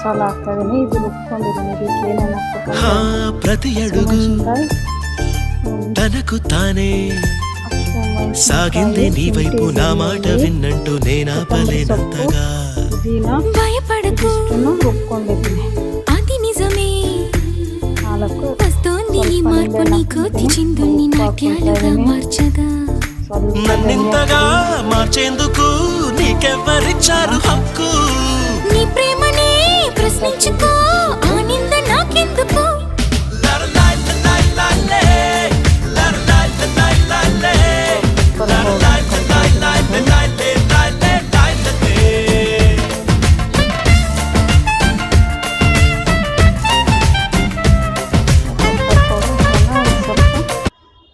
ಮಸಾಲ ಹಾಕ್ತಾ ಇದ್ದೀನಿ. ಇದು ರುಬ್ಕೊಂಡಿದ್ದೀನಿ. ಇದಕ್ಕೆ ಏನೇನು ಹಾ ಹಾಕ್ಬೇಕಂದ್ರೆ ಪ್ರತಿ ಅಡುಗು ಮೆಣಸಿನ್ಕಾಯಿ, తనకు తానే సాగింది నీ వైపు నా మాట విన్నంటూ నేనాపలేనంతగా పుదీనా భయపడకు రుబ్ಕೊಂಡಿದ್ದೀನಿ. అది నిజమే నాలుగు వస్తోంది ఈ మార్పు నీకు చిందుల్ని నాట్యాలుగా మార్చగా నన్నింతగా మార్చేందుకు నీకెవ్వరిచ్చారు హక్కు నీ ప్రేమనే ప్రశ్నించుకో ఆ నింద నాకెందుకు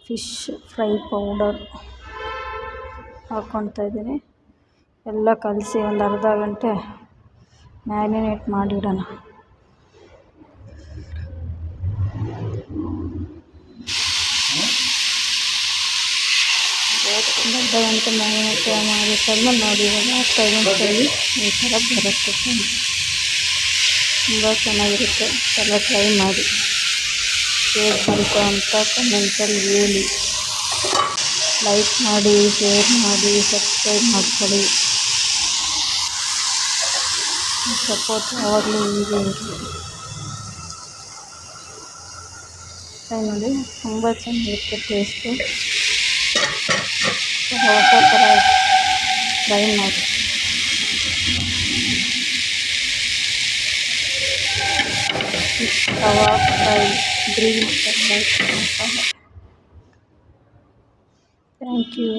ಫಿಶ್ ಫ್ರೈ ಪೌಡರ್ ಹಾಕ್ಕೊಳ್ತಾ ಇದ್ದೀನಿ. ಎಲ್ಲ ಕಲಸಿ ಒಂದು ಅರ್ಧ ಗಂಟೆ ಮ್ಯಾರಿನೇಟ್ ಮಾಡಿಡೋಣ. ಅರ್ಧ ಗಂಟೆ ಮ್ಯಾರಿನೇಟ್ ಮಾಡಿಟ್ಟಾದ್ಮೇಲೆ ನೋಡಿ ಇವಾಗ ಹಾಕ್ತಾಯಿದ್ದೀನಿ. ಈ ಥರ ಬರುತ್ತೆ. ತುಂಬ ಚೆನ್ನಾಗಿರುತ್ತೆ. ಎಲ್ಲ ಟ್ರೈ ಮಾಡಿ. ಶೇರ್ ಬಂತು ಅಂತ ಕಮೆಂಟಲ್ಲಿ ಹೇಳಿ. ಲೈಕ್ ಮಾಡಿ, ಶೇರ್ ಮಾಡಿ, ಸಬ್ಸ್ಕ್ರೈಬ್ ಮಾಡ್ಕೊಳ್ಳಿ. ಸಪೋರ್ಟ್ ಯಾವಾಗಲೂ ಹೀಗೆ ಇರಲಿ. ಟ್ರೈ ಮಾಡಿ. ತುಂಬ ಚೆನ್ನಾಗಿರುತ್ತೆ ಟೇಸ್ಟು. ಹೊಸ ಥರ ಟ್ರೈ ಮಾಡಿ. Tawa fry, green masala. Thank you.